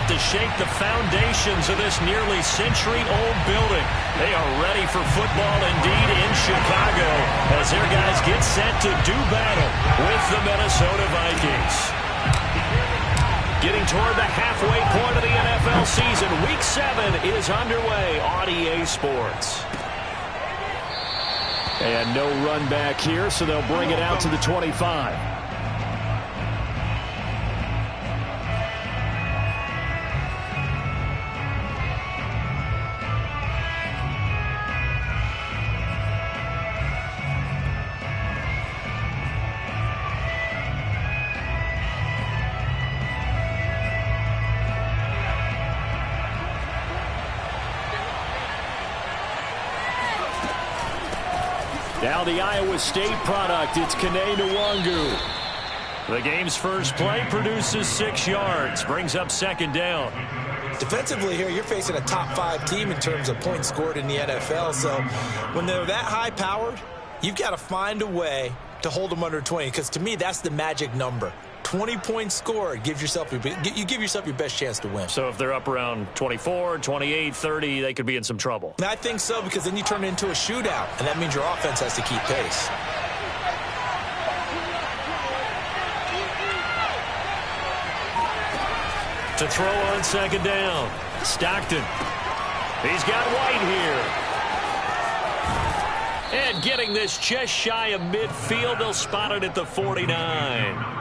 about to shake the foundations of this nearly century-old building. They are ready for football indeed in Chicago as their guys get set to do battle with the Minnesota Vikings. Getting toward the halfway point of the NFL season, Week 7 is underway on EA Sports. And no run back here, so they'll bring it out to the 25. Now the Iowa State product, it's Kene Nwangu. The game's first play produces 6 yards, brings up second down. Defensively here, you're facing a top-5 team in terms of points scored in the NFL, so when they're that high-powered, you've got to find a way to hold them under 20, because to me, that's the magic number. 20 points scored, you give yourself your best chance to win. So if they're up around 24, 28, 30, they could be in some trouble. I think so, because then you turn it into a shootout, and that means your offense has to keep pace. To throw on second down, Stockton. He's got White here. And getting this just shy of midfield, they'll spot it at the 49.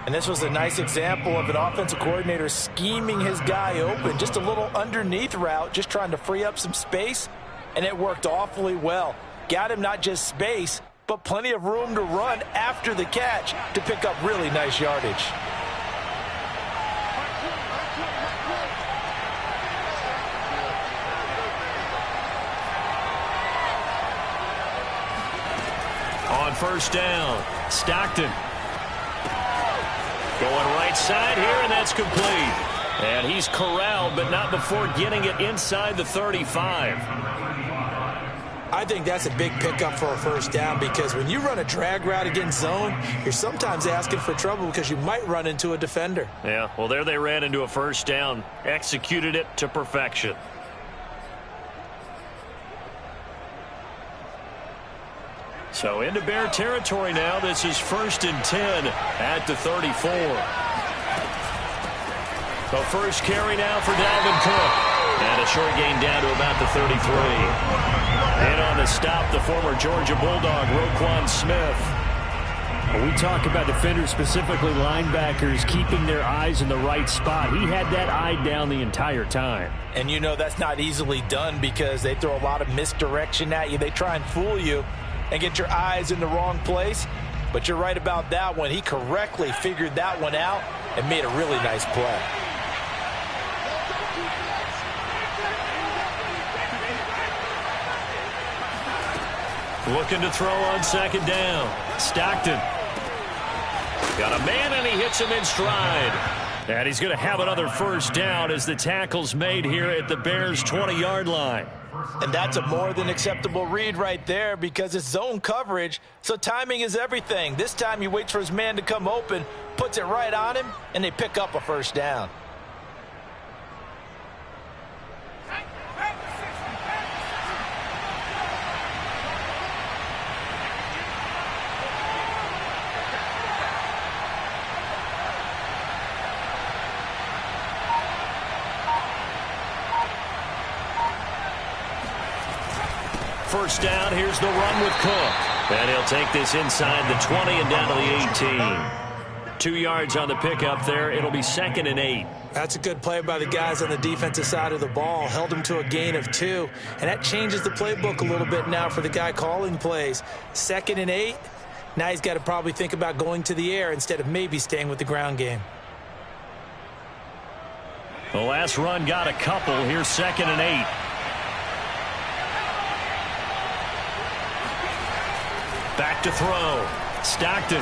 And this was a nice example of an offensive coordinator scheming his guy open. Just a little underneath route, just trying to free up some space, and it worked awfully well. Got him not just space, but plenty of room to run after the catch to pick up really nice yardage. On first down, Stockton. Going right side here, and that's complete. And he's corralled, but not before getting it inside the 35. I think that's a big pickup for a first down, because when you run a drag route against zone, you're sometimes asking for trouble because you might run into a defender. Yeah, well, there they ran into a first down, executed it to perfection. So into Bear territory now. This is 1st and 10 at the 34. The first carry now for Dalvin Cook. And a short gain down to about the 33. And on the stop, the former Georgia Bulldog, Roquan Smith. We talk about defenders, specifically linebackers, keeping their eyes in the right spot. He had that eye down the entire time. And you know that's not easily done, because they throw a lot of misdirection at you. They try and fool you and get your eyes in the wrong place. But you're right about that one. He correctly figured that one out and made a really nice play. Looking to throw on second down. Stockton. Got a man, and he hits him in stride. And he's going to have another first down as the tackle's made here at the Bears' 20-yard line. And that's a more than acceptable read right there, because it's zone coverage, so timing is everything. This time he waits for his man to come open, puts it right on him, and they pick up a first down. First down, here's the run with Cook. And he'll take this inside the 20 and down to the 18. 2 yards on the pickup there. It'll be 2nd and 8. That's a good play by the guys on the defensive side of the ball. Held him to a gain of 2. And that changes the playbook a little bit now for the guy calling plays. 2nd and 8. Now he's got to probably think about going to the air instead of maybe staying with the ground game. The last run got a couple. Here's 2nd and 8. Back to throw. Stockton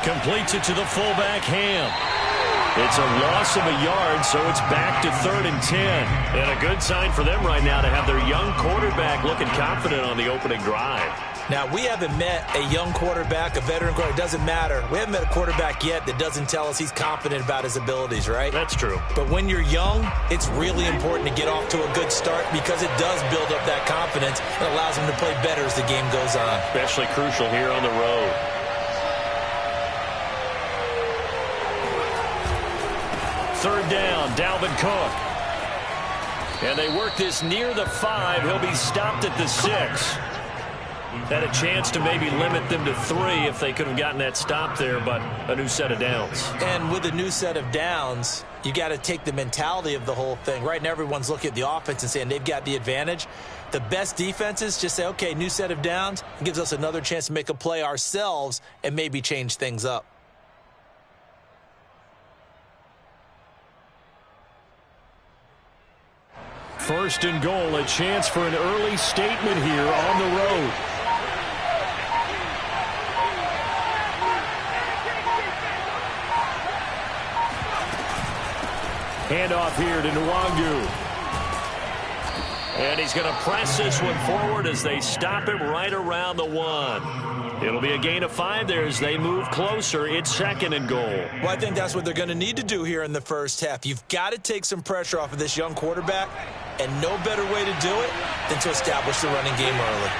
completes it to the fullback, Ham. It's a loss of a yard, so it's back to 3rd and 10. And a good sign for them right now to have their young quarterback looking confident on the opening drive. Now, we haven't met a young quarterback, a veteran quarterback, it doesn't matter. We haven't met a quarterback yet that doesn't tell us he's confident about his abilities, right? That's true. But when you're young, it's really important to get off to a good start because it does build up that confidence and allows him to play better as the game goes on. Especially crucial here on the road. Third down, Dalvin Cook. And they work this near the 5. He'll be stopped at the 6. Had a chance to maybe limit them to 3 if they could have gotten that stop there, but a new set of downs. And with a new set of downs, you got to take the mentality of the whole thing. Right now, everyone's looking at the offense and saying they've got the advantage. The best defenses just say, okay, new set of downs. It gives us another chance to make a play ourselves and maybe change things up. First and goal, a chance for an early statement here on the road. Handoff here to Nwangu. And he's going to press this one forward as they stop him right around the 1. It'll be a gain of 5 there as they move closer. It's second and goal. Well, I think that's what they're going to need to do here in the first half. You've got to take some pressure off of this young quarterback, and no better way to do it than to establish the running game early.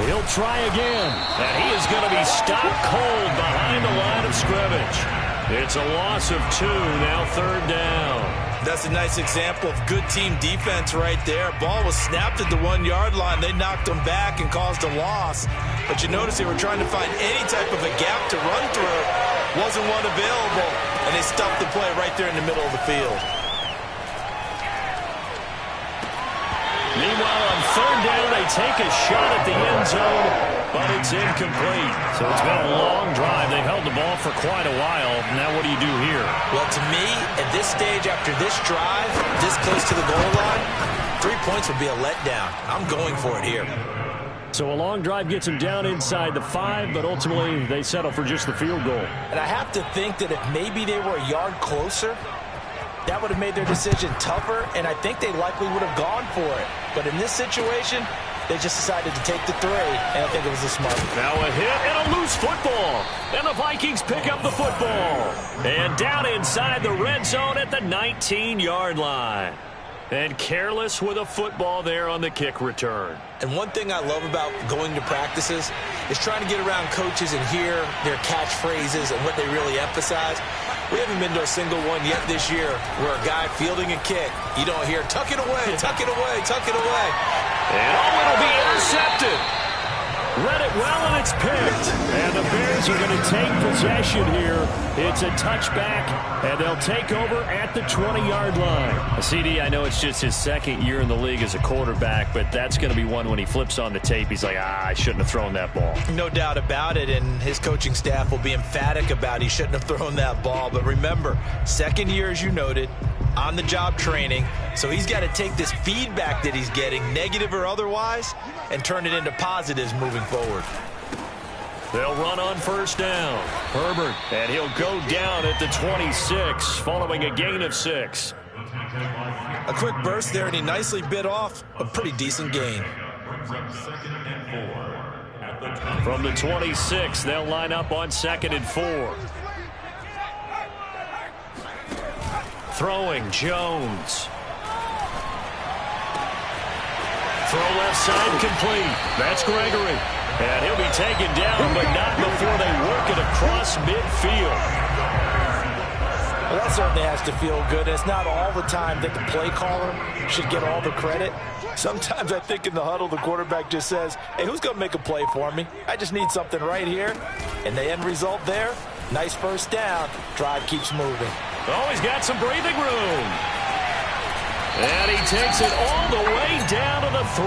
He'll try again. And he is going to be stopped cold behind the line of scrimmage. It's a loss of 2, now third down. That's a nice example of good team defense right there. Ball was snapped at the 1-yard line. They knocked him back and caused a loss. But you notice they were trying to find any type of a gap to run through. Wasn't one available, and they stopped the play right there in the middle of the field. Meanwhile, on third down, they take a shot at the end zone, but it's incomplete. So it's been a long drive. They've held the ball for quite a while. Now what do you do here? Well, to me, at this stage, after this drive, this close to the goal line, 3 points would be a letdown. I'm going for it here. So a long drive gets them down inside the 5, but ultimately they settle for just the field goal. And I have to think that if maybe they were a yard closer, that would have made their decision tougher, and I think they likely would have gone for it. But in this situation, they just decided to take the 3, and I think it was a smart one. Now a hit and a loose football. And the Vikings pick up the football. And down inside the red zone at the 19-yard line. And careless with a football there on the kick return. And one thing I love about going to practices is trying to get around coaches and hear their catchphrases and what they really emphasize. We haven't been to a single one yet this year where a guy fielding a kick, you don't hear, tuck it away, tuck it away, tuck it away. And it'll be intercepted. Read it well, and it's picked. And the Bears are going to take possession here. It's a touchback, and they'll take over at the 20-yard line. CD, I know it's just his second year in the league as a quarterback, but that's going to be one when he flips on the tape. He's like, I shouldn't have thrown that ball. No doubt about it, and his coaching staff will be emphatic about he shouldn't have thrown that ball. But remember, second year, as you noted, on-the-job training, so he's got to take this feedback that he's getting, negative or otherwise, and turn it into positives moving forward. They'll run on first down. Herbert, and he'll go down at the 26 following a gain of 6. A quick burst there, and he nicely bit off a pretty decent gain. From the 26, they'll line up on 2nd and 4. Throwing, Jones. Throw left side complete. That's Gregory. And he'll be taken down, but not before they work it across midfield. Well, that certainly has to feel good. It's not all the time that the play caller should get all the credit. Sometimes I think in the huddle, the quarterback just says, hey, who's going to make a play for me? I just need something right here. And the end result there, nice first down. Drive keeps moving. Oh, he's got some breathing room. And he takes it all the way down to the 3.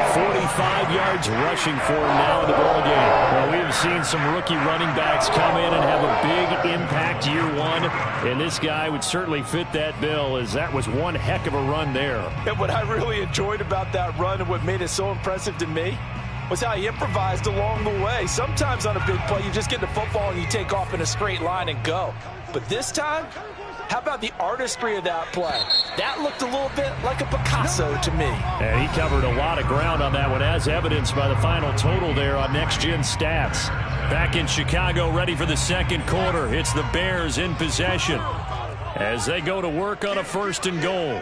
45 yards rushing for him now in the ballgame. Well, we have seen some rookie running backs come in and have a big impact year one, and this guy would certainly fit that bill, as that was one heck of a run there. And what I really enjoyed about that run and what made it so impressive to me was how he improvised along the way. Sometimes on a big play, you just get the football and you take off in a straight line and go. But this time, How about the artistry of that play? That looked a little bit like a Picasso to me. And he covered a lot of ground on that one, as evidenced by the final total there on Next Gen Stats. Back in Chicago, ready for the second quarter. It's the Bears in possession as they go to work on a 1st and goal.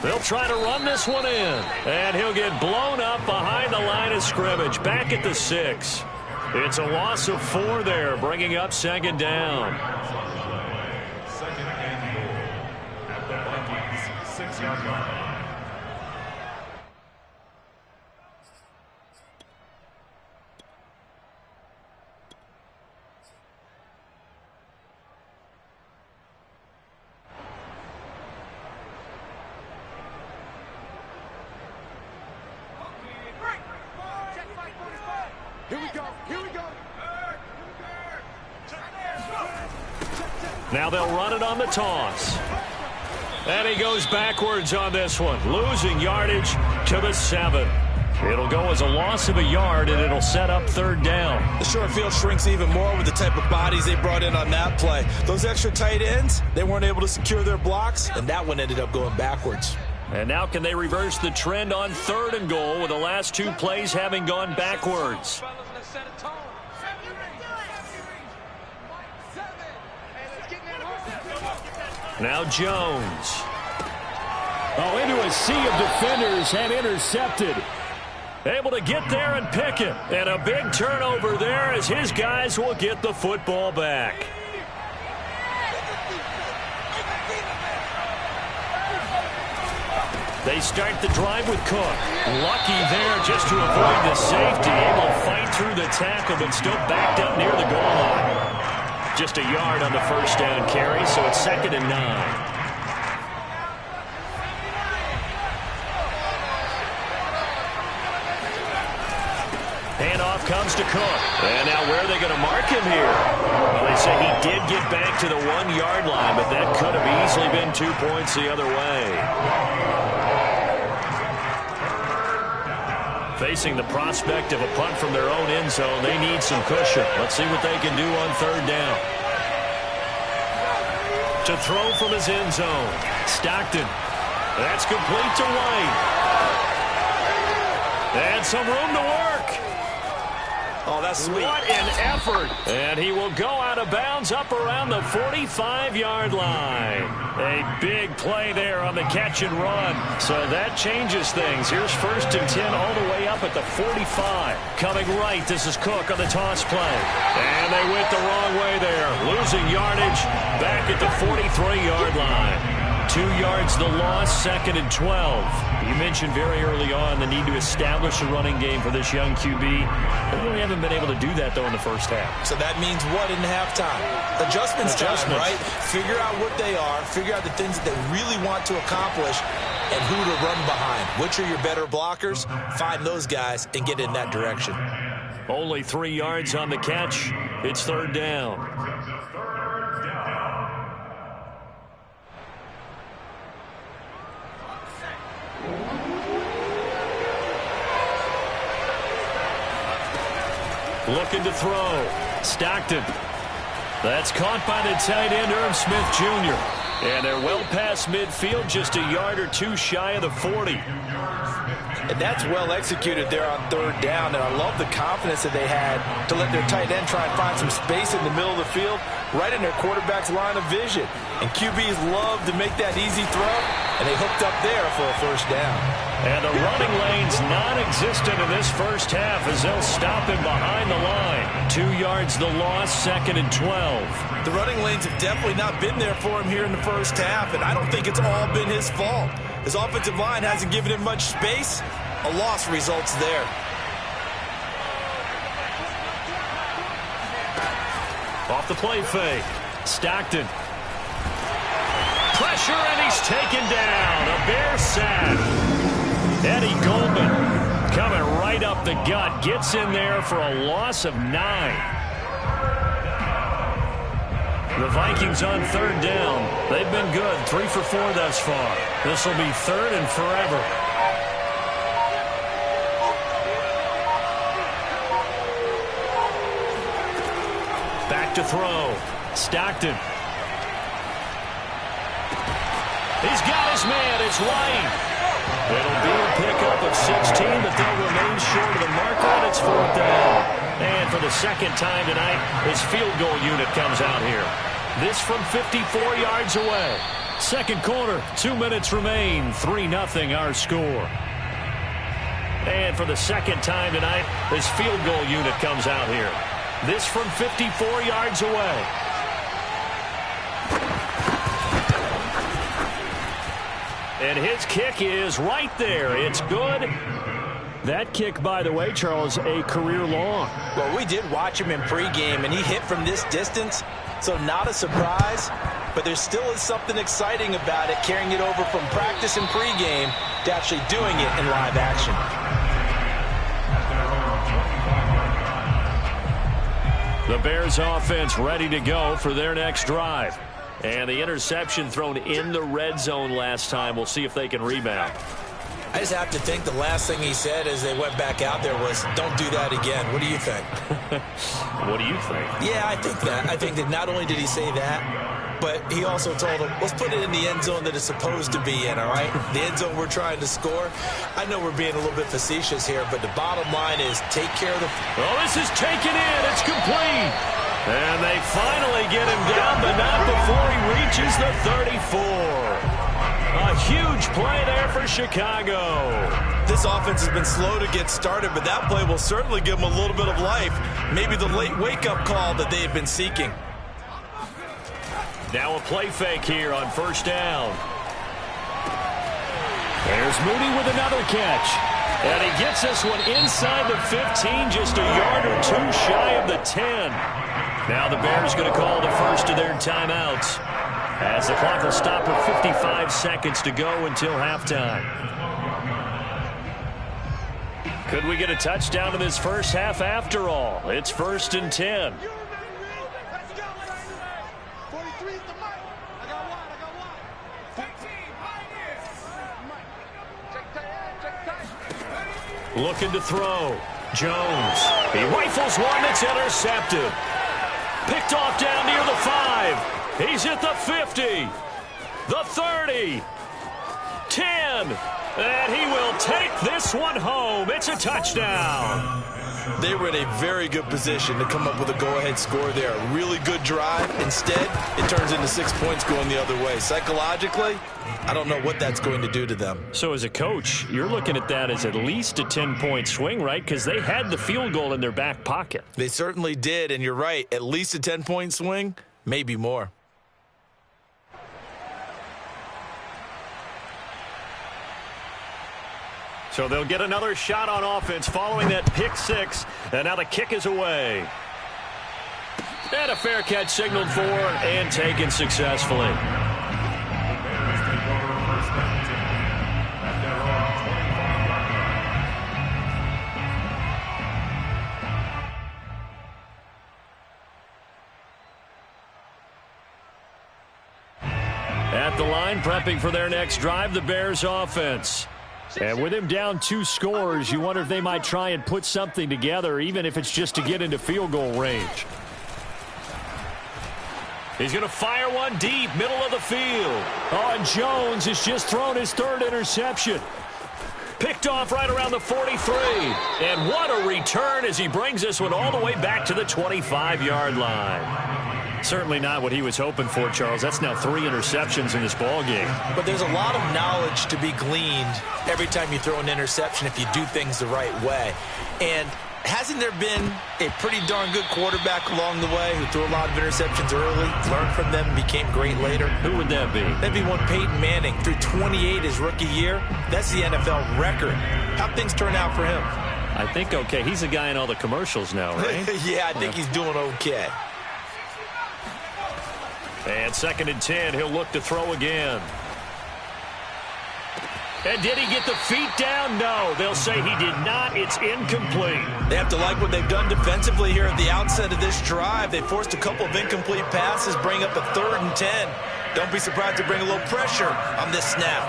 They'll try to run this one in, and he'll get blown up behind the line of scrimmage, back at the 6. It's a loss of 4 there, bringing up 2nd down. 2nd and goal at the Vikings 6-yard line. Now they'll run it on the toss. And he goes backwards on this one, losing yardage to the 7. It'll go as a loss of a yard, and it'll set up 3rd down. The short field shrinks even more with the type of bodies they brought in on that play. Those extra tight ends, they weren't able to secure their blocks, and that one ended up going backwards. And now can they reverse the trend on 3rd and goal with the last 2 plays having gone backwards? Now Jones. Oh, into a sea of defenders and intercepted. Able to get there and pick it. And a big turnover there as his guys will get the football back. They start the drive with Cook. Lucky there just to avoid the safety. Able to fight through the tackle, but still backed up near the goal line. Just a yard on the 1st down carry, so it's 2nd and 9. Handoff comes to Cook. And now where are they going to mark him here? Well, they say he did get back to the 1-yard line, but that could have easily been 2 points the other way. Facing the prospect of a punt from their own end zone, they need some cushion. Let's see what they can do on 3rd down. To throw from his end zone. Stockton. That's complete to White. And some room to work. Oh, that's sweet. What an effort. And he will go out of bounds up around the 45-yard line. A big play there on the catch and run. So that changes things. Here's 1st and 10 all the way up at the 45. Coming right, this is Cook on the toss play. And they went the wrong way there. Losing yardage back at the 43-yard line. 2 yards the loss, 2nd and 12. You mentioned very early on the need to establish a running game for this young QB. They really haven't been able to do that, though, in the 1st half. So that means what in halftime? Adjustments time, right? Figure out what they are, figure out the things that they really want to accomplish, and who to run behind. Which are your better blockers? Find those guys and get in that direction. Only 3 yards on the catch. It's 3rd down. Looking to throw. Stockton. That's caught by the tight end, Irv Smith Jr. And they're well past midfield, just a yard or 2 shy of the 40. And that's well executed there on 3rd down. And I love the confidence that they had to let their tight end try and find some space in the middle of the field, right in their quarterback's line of vision. And QBs love to make that easy throw, and they hooked up there for a 1st down. And the running lane's non-existent in this 1st half as they'll stop him behind the line. 2 yards the loss, 2nd and 12. The running lanes have definitely not been there for him here in the 1st half, and I don't think it's all been his fault. His offensive line hasn't given him much space. A loss results there. Off the play fake. Stockton. Pressure, and he's taken down. A Bear sack. Eddie Goldman coming right up the gut. Gets in there for a loss of 9. The Vikings on 3rd down. They've been good. 3 for 4 thus far. This will be 3rd and forever. look to throw. Stockton. He's got his man. It's White. It'll be a pickup of 16, but they'll remain short of the marker, and it's 4th down. And for the second time tonight, his field goal unit comes out here. This from 54 yards away. Second quarter, 2 minutes remain. 3-0 our score. And for the second time tonight, his field goal unit comes out here. This from 54 yards away. And his kick is right there. It's good. That kick, by the way, Charles, a career long. Well, we did watch him in pregame, and he hit from this distance, so not a surprise. But there still is something exciting about it, carrying it over from practice and pregame to actually doing it in live action. The Bears offense ready to go for their next drive. And the interception thrown in the red zone last time. We'll see if they can rebound. I just have to think the last thing he said as they went back out there was, don't do that again. What do you think? What do you think? Yeah, I think that. I think that not only did he say that, but he also told him, let's put it in the end zone that it's supposed to be in, all right? The end zone we're trying to score. I know we're being a little bit facetious here, but the bottom line is take care of the... Oh, this is taken in. It's complete. And they finally get him down, but not before he reaches the 34. A huge play there for Chicago. This offense has been slow to get started, but that play will certainly give them a little bit of life. Maybe the late wake-up call that they had been seeking. Now a play fake here on 1st down. There's Mooney with another catch. And he gets this one inside the 15, just a yard or two shy of the 10. Now the Bears going to call the first of their timeouts, as the clock will stop with 55 seconds to go until halftime. Could we get a touchdown in this first half after all? It's 1st and 10. Looking to throw. Jones. He rifles one that's intercepted. Picked off down near the 5. He's at the 50. The 30. 10. And he will take this one home. It's a touchdown. They were in a very good position to come up with a go-ahead score there. A really good drive. Instead, it turns into 6 points going the other way. Psychologically, I don't know what that's going to do to them. So as a coach, you're looking at that as at least a 10-point swing, right? Because they had the field goal in their back pocket. They certainly did, and you're right. At least a 10-point swing, maybe more. So they'll get another shot on offense following that pick 6. And now the kick is away. And a fair catch signaled for and taken successfully. At the line, prepping for their next drive, the Bears offense. And with him down 2 scores, you wonder if they might try and put something together, even if it's just to get into field goal range. He's going to fire one deep, middle of the field. Oh, and Jones has just thrown his 3rd interception. Picked off right around the 43. And what a return as he brings this one all the way back to the 25-yard line. Certainly not what he was hoping for, Charles. That's now 3 interceptions in this ball game. But there's a lot of knowledge to be gleaned every time you throw an interception if you do things the right way. And hasn't there been a pretty darn good quarterback along the way who threw a lot of interceptions early, learned from them, and became great later? Who would that be? That'd be one Peyton Manning. Threw 28 his rookie year. That's the NFL record. How'd things turn out for him? I think okay. He's a guy in all the commercials now, right? Yeah, I think he's doing okay. And 2nd and 10, he'll look to throw again. And did he get the feet down? No, they'll say he did not. It's incomplete. They have to like what they've done defensively here at the outset of this drive. They forced a couple of incomplete passes, bring up a 3rd and 10. Don't be surprised to bring a little pressure on this snap.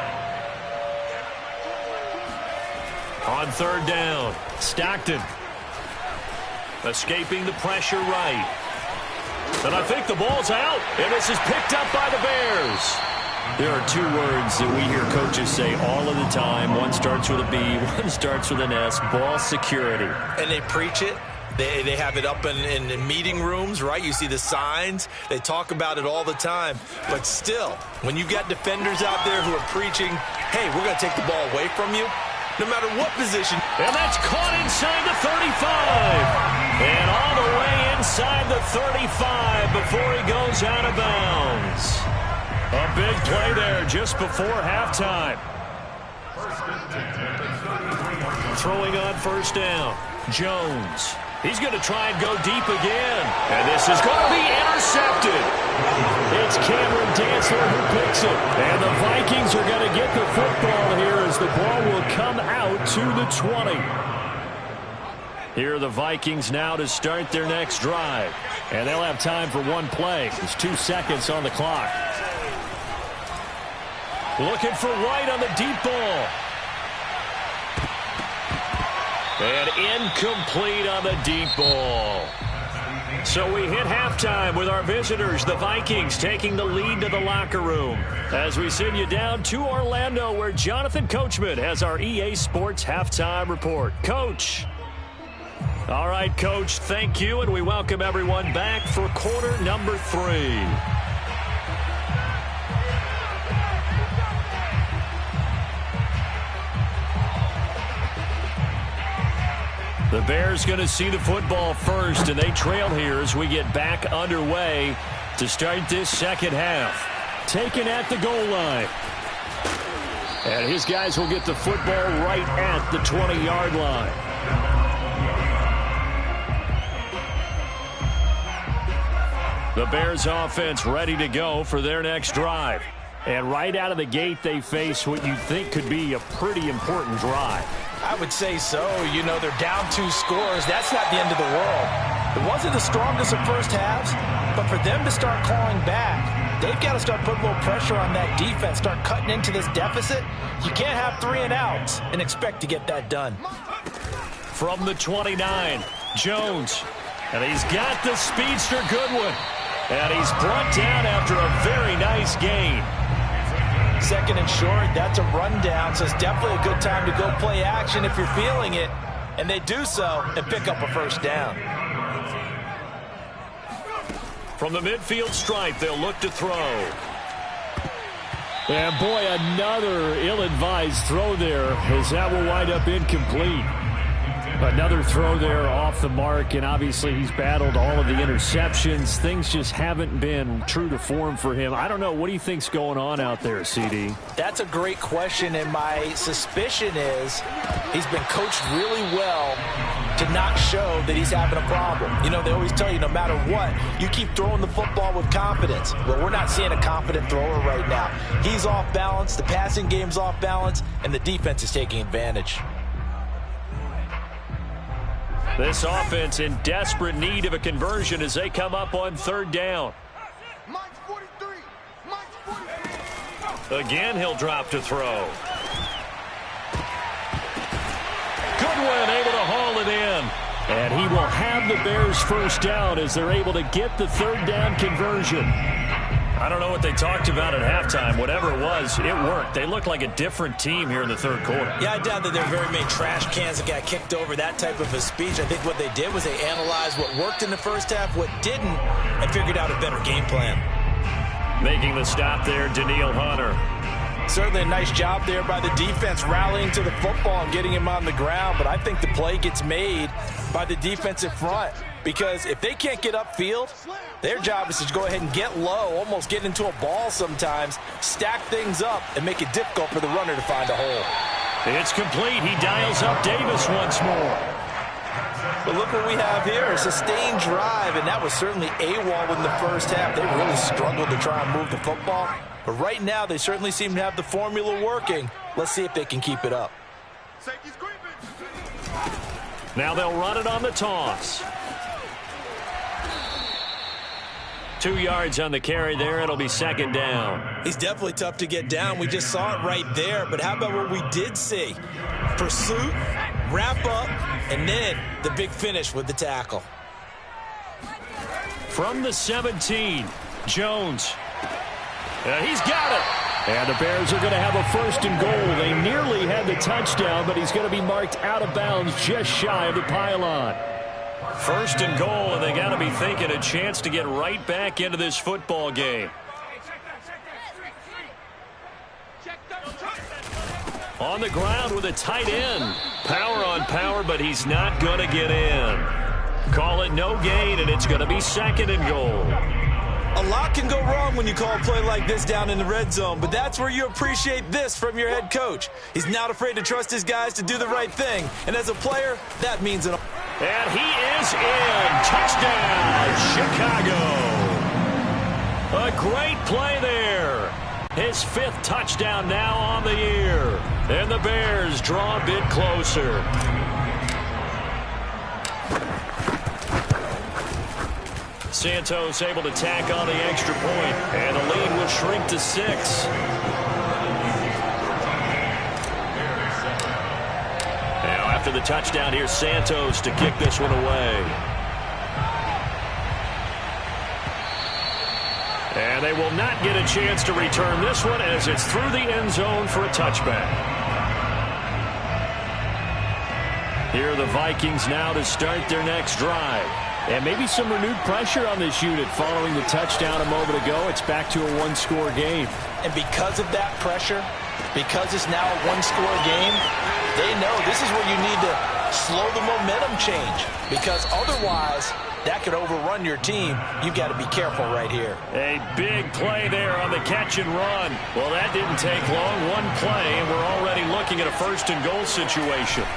On 3rd down, Stockton escaping the pressure right. And I think the ball's out, and this is picked up by the Bears. There are two words that we hear coaches say all of the time. One starts with a B, one starts with an S, ball security. And they preach it. They have it up in meeting rooms, right? You see the signs. They talk about it all the time. But still, when you got defenders out there who are preaching, hey, we're going to take the ball away from you, no matter what position. And that's caught inside the 35. And all the way inside the 35 before he goes out of bounds. A big play there just before halftime. Throwing on first down. Jones. He's going to try and go deep again. And this is going to be intercepted. It's Cameron Dantzler who picks it. And the Vikings are going to get the football here as the ball will come out to the 20. Here are the Vikings now to start their next drive. And they'll have time for one play. There's 2 seconds on the clock. Looking for White on the deep ball. And incomplete on the deep ball. So we hit halftime with our visitors, the Vikings, taking the lead to the locker room. As we send you down to Orlando, where Jonathan Coachman has our EA Sports halftime report. Coach. All right, Coach, thank you, and we welcome everyone back for quarter number 3. The Bears going to see the football first, and they trail here as we get back underway to start this second half. Taken at the goal line. And his guys will get the football right at the 20-yard line. The Bears offense ready to go for their next drive. And right out of the gate, they face what you think could be a pretty important drive. I would say so. You know, they're down 2 scores. That's not the end of the world. It wasn't the strongest of first halves, but for them to start clawing back, they've got to start putting a little pressure on that defense, start cutting into this deficit. You can't have 3 and outs and expect to get that done. From the 29, Jones. And he's got the speedster Goodwin. And he's brought down after a very nice gain. Second and short, that's a rundown, so it's definitely a good time to go play action if you're feeling it. And they do so and pick up a first down. From the midfield stripe, they'll look to throw. And boy, another ill-advised throw there, as that will wind up incomplete. Another throw there off the mark, and obviously he's battled all of the interceptions. Things just haven't been true to form for him. I don't know. What do you think's going on out there, CD? That's a great question, and my suspicion is he's been coached really well to not show that he's having a problem. You know, they always tell you no matter what, you keep throwing the football with confidence. Well, we're not seeing a confident thrower right now. He's off balance, the passing game's off balance, and the defense is taking advantage. This offense in desperate need of a conversion as they come up on third down. Again, he'll drop to throw. Goodwin able to haul it in. And he will have the Bears first down as they're able to get the third down conversion. I don't know what they talked about at halftime. Whatever it was, it worked. They look like a different team here in the third quarter. Yeah, I doubt that there are very many trash cans that got kicked over, that type of a speech. I think what they did was they analyzed what worked in the first half, what didn't, and figured out a better game plan. Making the stop there, Daniil Hunter. Certainly a nice job there by the defense rallying to the football and getting him on the ground, but I think the play gets made by the defensive front. Because if they can't get upfield, their job is to go ahead and get low, almost get into a ball sometimes, stack things up, and make it difficult for the runner to find a hole. It's complete. He dials up Davis once more. But look what we have here, a sustained drive, and that was certainly AWOL in the first half. They really struggled to try and move the football. But right now, they certainly seem to have the formula working. Let's see if they can keep it up. Now they'll run it on the toss. 2 yards on the carry there. It'll be second down. He's definitely tough to get down. We just saw it right there. But how about what we did see? Pursuit, wrap up, and then the big finish with the tackle. From the 17, Jones. He's got it. And the Bears are going to have a 1st and goal. They nearly had the touchdown, but he's going to be marked out of bounds just shy of the pylon. 1st and goal, and they got to be thinking a chance to get right back into this football game. On the ground with a tight end. Power on power, but he's not going to get in. Call it no gain, and it's going to be 2nd and goal. A lot can go wrong when you call a play like this down in the red zone, but that's where you appreciate this from your head coach. He's not afraid to trust his guys to do the right thing, and as a player, that means it. And he is in. Touchdown, Chicago. A great play there. His 5th touchdown now on the year. And the Bears draw a bit closer. Santos able to tack on the extra point, and the lead will shrink to 6. Now after the touchdown, here's Santos to kick this one away. And they will not get a chance to return this one as it's through the end zone for a touchback. Here are the Vikings now to start their next drive. And maybe some renewed pressure on this unit following the touchdown a moment ago. It's back to a 1-score game. And because of that pressure, because it's now a 1-score game, they know this is where you need to slow the momentum change. Because otherwise, that could overrun your team. You've got to be careful right here. A big play there on the catch and run. Well, that didn't take long. One play, and we're already looking at a 1st and goal situation.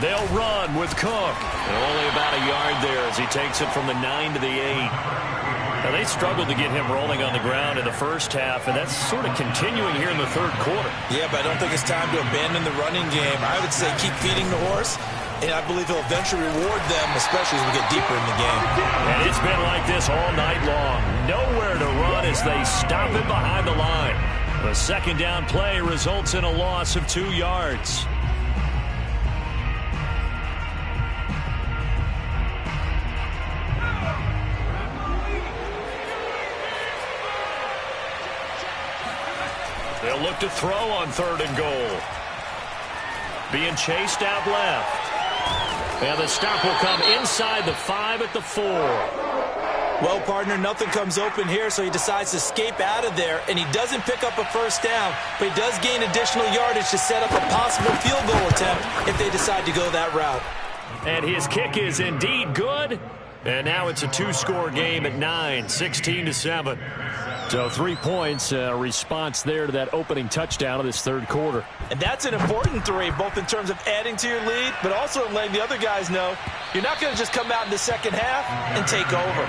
They'll run with Cook. And only about a yard there as he takes it from the 9 to the 8. Now, they struggled to get him rolling on the ground in the first half, and that's sort of continuing here in the 3rd quarter. Yeah, but I don't think it's time to abandon the running game. I would say keep feeding the horse, and I believe he'll eventually reward them, especially as we get deeper in the game. And it's been like this all night long. Nowhere to run as they stop it behind the line. The 2nd down play results in a loss of 2 yards. They'll look to throw on 3rd and goal. Being chased out left. And the stop will come inside the 5 at the 4. Well, partner, nothing comes open here, so he decides to escape out of there, and he doesn't pick up a 1st down, but he does gain additional yardage to set up a possible field goal attempt if they decide to go that route. And his kick is indeed good. And now it's a 2-score game at 9, 16-7. So 3 points, a response there to that opening touchdown of this 3rd quarter. And that's an important 3, both in terms of adding to your lead, but also letting the other guys know you're not going to just come out in the 2nd half and take over.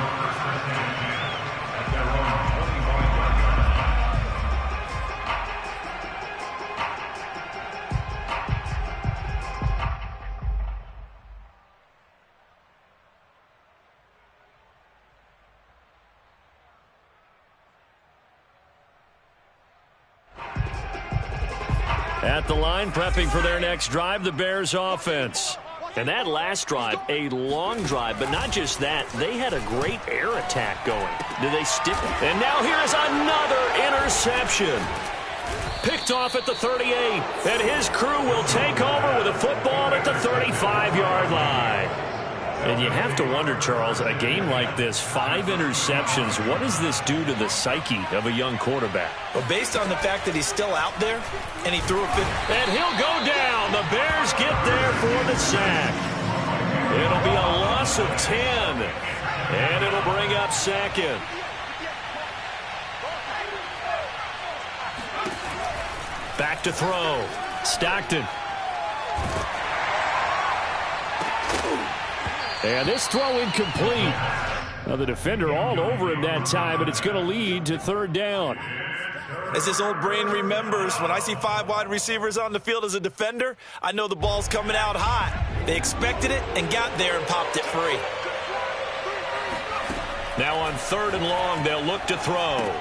At the line, prepping for their next drive, the Bears offense. And that last drive, a long drive, but not just that. They had a great air attack going. Did they stick? And now here is another interception. Picked off at the 38, and his crew will take over with a football at the 35-yard line. And you have to wonder, Charles, a game like this, 5 interceptions, what does this do to the psyche of a young quarterback? Well, based on the fact that he's still out there, and he threw a fit. And he'll go down. The Bears get there for the sack. It'll be a loss of 10, and it'll bring up 2nd. Back to throw. Stockton. And this throw incomplete. Now the defender all over him that time, but it's going to lead to 3rd down. As his old brain remembers, when I see 5 wide receivers on the field as a defender, I know the ball's coming out hot. They expected it and got there and popped it free. Now on 3rd and long, they'll look to throw.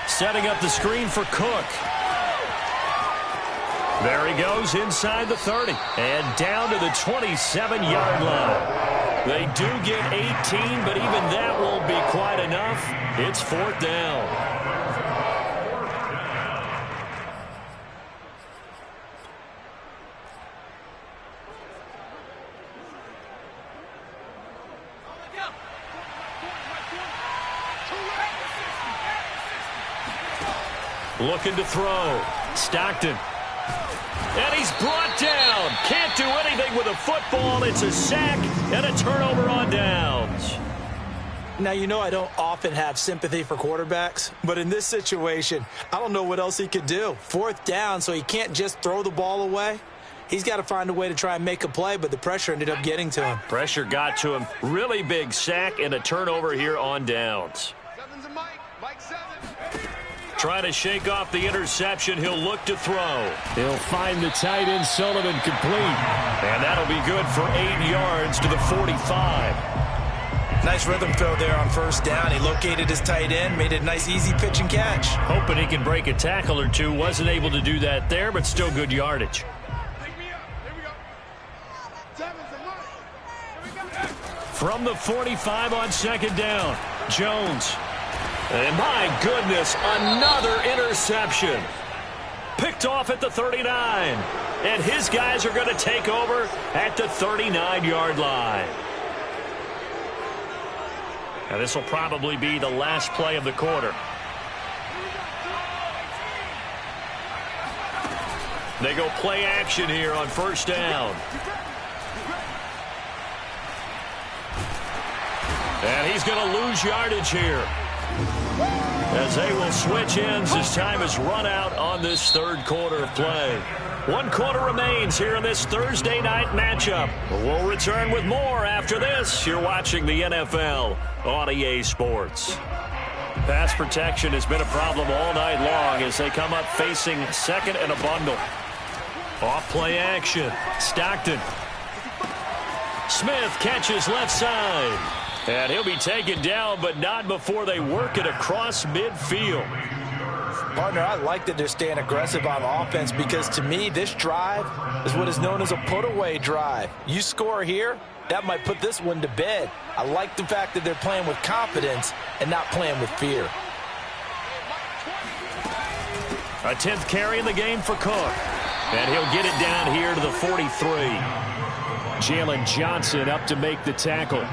Setting up the screen for Cook. There he goes inside the 30 and down to the 27-yard line. They do get 18, but even that won't be quite enough. It's 4th down. Looking to throw. Stockton. And he's brought down. Can't do anything with a football. It's a sack and a turnover on downs. Now, you know I don't often have sympathy for quarterbacks, but in this situation, I don't know what else he could do. 4th down, so he can't just throw the ball away. He's got to find a way to try and make a play, but the pressure ended up getting to him. Pressure got to him. Really big sack and a turnover here on downs. Trying to shake off the interception. He'll look to throw. He'll find the tight end Sullivan complete. And that'll be good for 8 yards to the 45. Nice rhythm throw there on 1st down. He located his tight end, made it a nice easy pitch and catch. Hoping he can break a tackle or two. Wasn't able to do that there, but still good yardage. From the 45 on 2nd down, Jones. And my goodness, another interception. Picked off at the 39. And his guys are going to take over at the 39-yard line. Now this will probably be the last play of the quarter. They go play action here on 1st down. And he's going to lose yardage here, as they will switch ends as time has run out on this 3rd quarter of play. 1 quarter remains here in this Thursday night matchup. We'll return with more after this. You're watching the NFL on EA Sports. Pass protection has been a problem all night long as they come up facing 2nd and a bundle. Off play action. Stockton. Smith catches left side. And he'll be taken down, but not before they work it across midfield. Partner, I like that they're staying aggressive on offense because, to me, this drive is what is known as a put-away drive. You score here, that might put this one to bed. I like the fact that they're playing with confidence and not playing with fear. A 10th carry in the game for Cook. And he'll get it down here to the 43. Jalen Johnson up to make the tackle.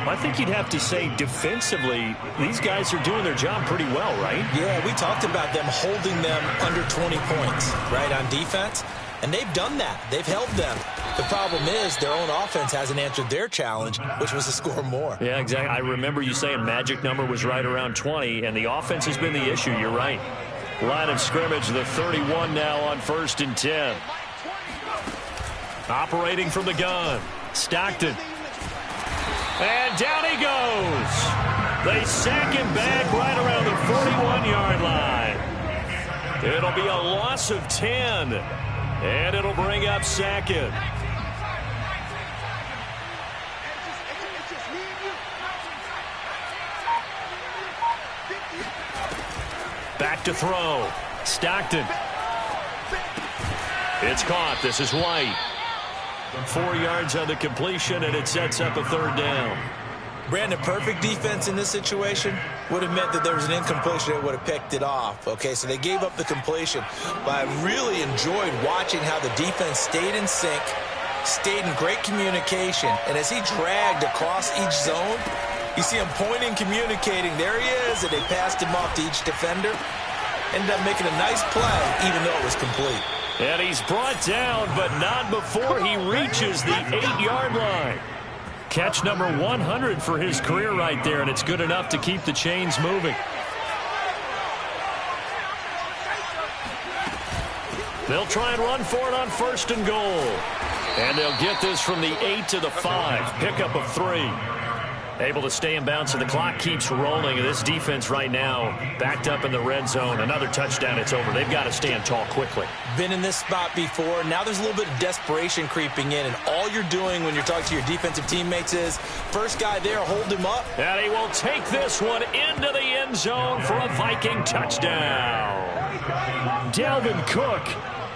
I think you'd have to say defensively, these guys are doing their job pretty well, right? Yeah, we talked about them holding them under 20 points, right, on defense. And they've done that. They've held them. The problem is their own offense hasn't answered their challenge, which was to score more. Yeah, exactly. I remember you saying magic number was right around 20, and the offense has been the issue. You're right. Line of scrimmage, the 31 now on 1st and 10. Operating from the gun, Stockton. And down he goes. They sack him back right around the 41-yard line. It'll be a loss of 10. And it'll bring up 2nd. Back to throw. Stockton. It's caught. This is White. 4 yards on the completion, and it sets up a 3rd down. Brandon, perfect defense in this situation would have meant that there was an incompletion that would have picked it off. Okay, so they gave up the completion. But I really enjoyed watching how the defense stayed in sync, stayed in great communication, and as he dragged across each zone, you see him pointing, communicating. There he is, and they passed him off to each defender. Ended up making a nice play, even though it was complete. And he's brought down, but not before he reaches the 8-yard line. Catch number 100 for his career right there, and it's good enough to keep the chains moving. They'll try and run for it on 1st and goal. And they'll get this from the 8 to the 5. Pickup of 3. Able to stay in bounds, and the clock keeps rolling. And this defense right now backed up in the red zone. Another touchdown, it's over. They've got to stand tall quickly. Been in this spot before. Now there's a little bit of desperation creeping in, and all you're doing when you're talking to your defensive teammates is, first guy there, hold him up. And he will take this one into the end zone for a Viking touchdown. Dalvin Cook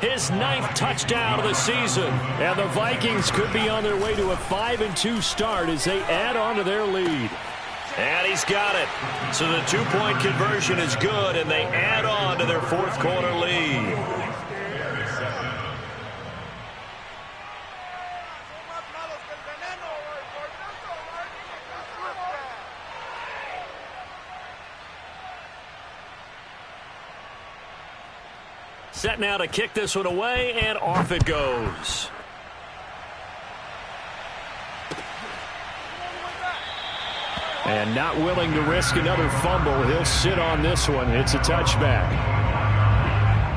his 9th touchdown of the season. And the Vikings could be on their way to a 5-2 start as they add on to their lead. And he's got it. So the two-point conversion is good, and they add on to their fourth quarter lead. Set now to kick this one away, and off it goes. And not willing to risk another fumble, he'll sit on this one. It's a touchback.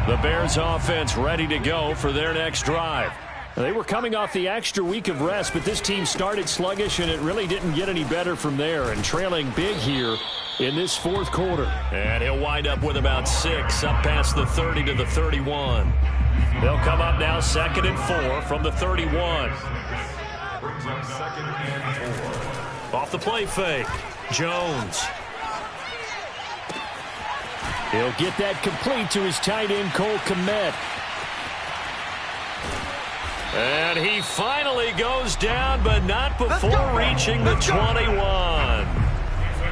The Bears offense ready to go for their next drive. They were coming off the extra week of rest, but this team started sluggish, and it really didn't get any better from there. And trailing big here in this fourth quarter. And he'll wind up with about 6, up past the 30 to the 31. They'll come up now 2nd and 4 from the 31. Brings up 2nd and 4. Off the play fake, Jones. He'll get that complete to his tight end, Cole Kmet. And he finally goes down, but not before reaching the 21.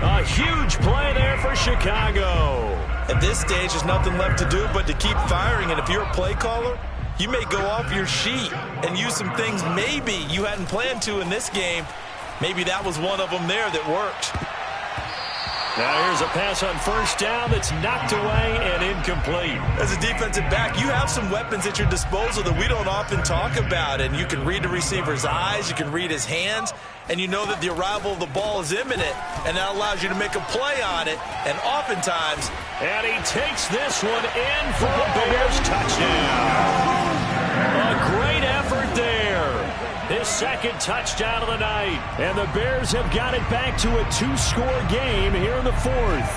A huge play there for Chicago. At this stage, there's nothing left to do but to keep firing. And if you're a play caller, you may go off your sheet and use some things maybe you hadn't planned to in this game. Maybe that was one of them there that worked. Now here's a pass on first down that's knocked away and incomplete. As a defensive back, you have some weapons at your disposal that we don't often talk about. And you can read the receiver's eyes, you can read his hands, and you know that the arrival of the ball is imminent, and that allows you to make a play on it. And oftentimes... And he takes this one in for a Bears touchdown. A great effort there. His 2nd touchdown of the night. And the Bears have got it back to a 2-score game here in the 4th.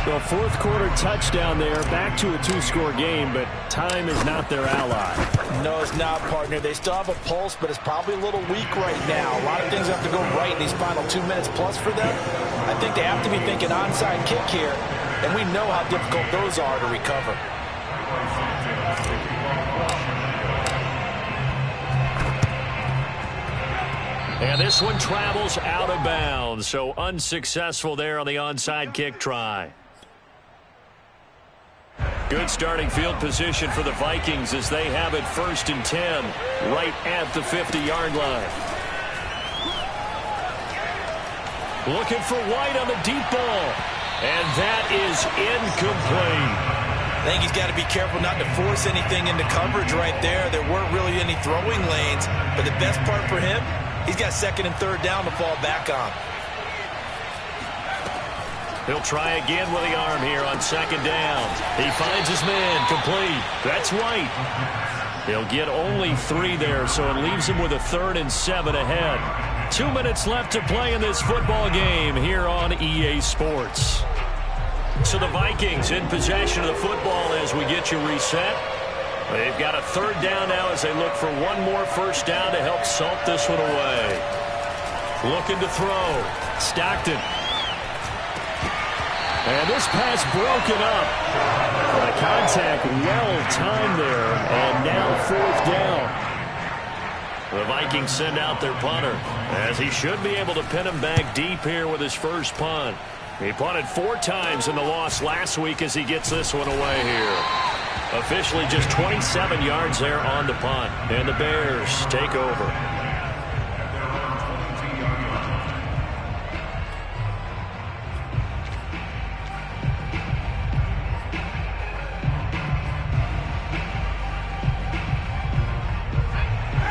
The fourth quarter touchdown there, back to a 2-score game, but time is not their ally. No, it's not, partner. They still have a pulse, but it's probably a little weak right now. A lot of things have to go right in these final 2 minutes plus for them. I think they have to be thinking onside kick here, and we know how difficult those are to recover. And this one travels out of bounds, so unsuccessful there on the onside kick try. Good starting field position for the Vikings as they have it 1st and 10, right at the 50-yard line. Looking for White on the deep ball, and that is incomplete. I think he's got to be careful not to force anything into coverage right there. There weren't really any throwing lanes, but the best part for him, he's got 2nd and 3rd down to fall back on. He'll try again with the arm here on 2nd down. He finds his man, complete. That's White. He'll get only 3 there, so it leaves him with a 3rd and 7 ahead. 2 minutes left to play in this football game here on EA Sports. So the Vikings in possession of the football as we get you reset. They've got a 3rd down now as they look for one more first down to help salt this one away. Looking to throw. Stockton. And this pass broken up. The contact well-timed there, and now 4th down. The Vikings send out their punter, as he should be able to pin him back deep here with his first punt. He punted 4 times in the loss last week as he gets this one away here. Officially just 27 yards there on the punt, and the Bears take over.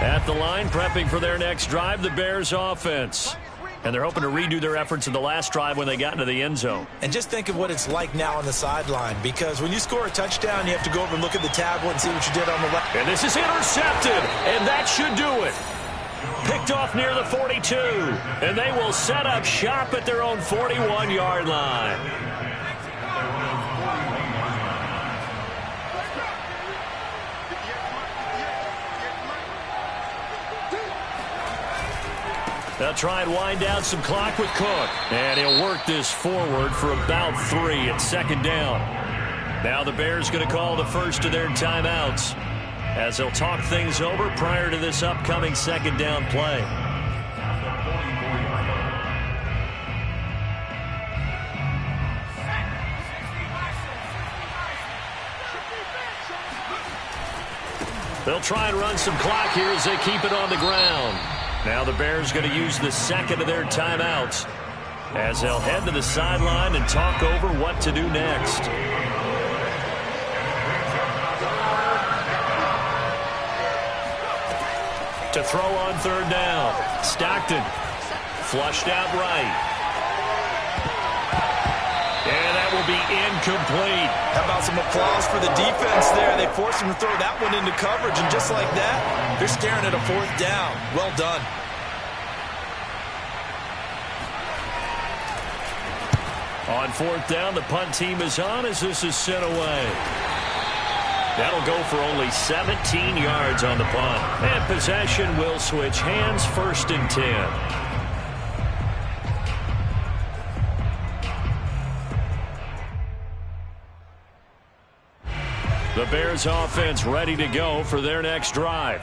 At the line, prepping for their next drive, the Bears offense. And they're hoping to redo their efforts in the last drive when they got into the end zone. And just think of what it's like now on the sideline, because when you score a touchdown, you have to go over and look at the tablet and see what you did on the left. And this is intercepted, and that should do it. Picked off near the 42, and they will set up shop at their own 41-yard line. They'll try and wind down some clock with Cook. And he'll work this forward for about 3 at 2nd down. Now the Bears going to call the first of their timeouts as they'll talk things over prior to this upcoming second down play. They'll try and run some clock here as they keep it on the ground. Now the Bears going to use the second of their timeouts as they'll head to the sideline and talk over what to do next. To throw on third down. Stockton flushed out right. And that will be incomplete. How about some applause for the defense there? They forced him to throw that one into coverage, and just like that, they're staring at a fourth down. Well done. On fourth down, the punt team is on as this is sent away. That'll go for only 17 yards on the punt. And possession will switch hands, 1st and 10. The Bears offense ready to go for their next drive.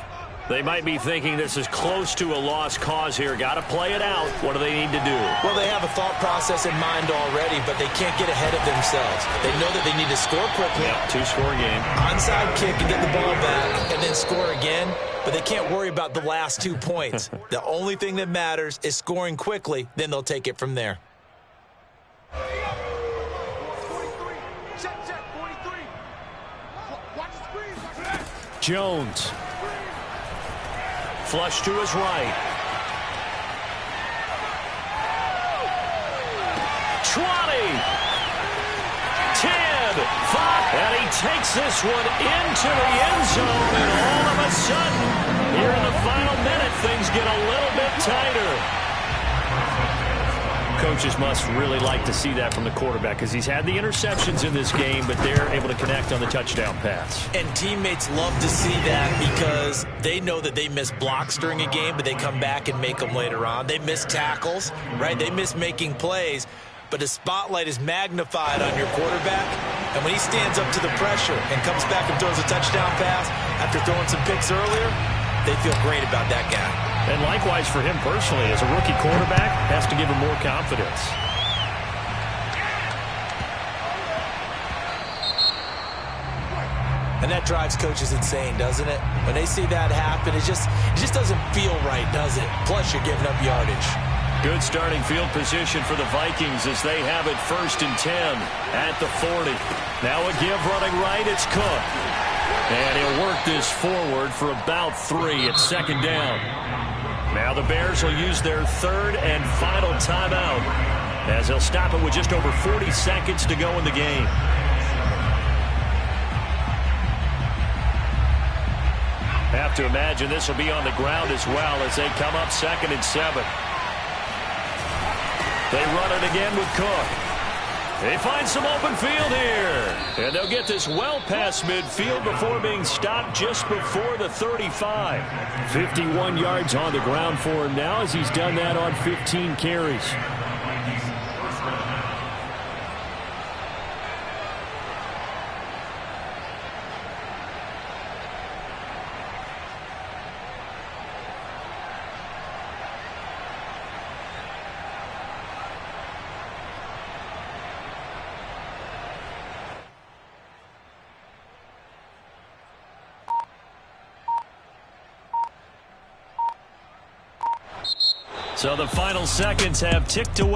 They might be thinking this is close to a lost cause here. Got to play it out. What do they need to do? Well, they have a thought process in mind already, but they can't get ahead of themselves. They know that they need to score quickly. Yep, 2-score game. Onside kick and get the ball back and then score again, but they can't worry about the last 2 points. The only thing that matters is scoring quickly, then they'll take it from there. Jones. Flush to his right. 20. 10. 5. And he takes this one into the end zone. And all of a sudden, here in the final minute, things get a little bit tighter. Coaches must really like to see that from the quarterback because he's had the interceptions in this game, but they're able to connect on the touchdown pass. And teammates love to see that because they know that they miss blocks during a game, but they come back and make them later on. They miss tackles, right? They miss making plays, but the spotlight is magnified on your quarterback. And when he stands up to the pressure and comes back and throws a touchdown pass after throwing some picks earlier, they feel great about that guy. And likewise for him personally, as a rookie quarterback, has to give him more confidence. And that drives coaches insane, doesn't it? When they see that happen, it just doesn't feel right, does it? Plus, you're giving up yardage. Good starting field position for the Vikings as they have it 1st and 10 at the 40. Now a give running right, it's Cook. And he'll work this forward for about 3 at 2nd down. Now the Bears will use their 3rd and final timeout as they'll stop it with just over 40 seconds to go in the game. Have to imagine this will be on the ground as well as they come up 2nd and 7. They run it again with Cook. They find some open field here. And they'll get this well past midfield before being stopped just before the 35. 51 yards on the ground for him now as he's done that on 15 carries. So the final seconds have ticked away.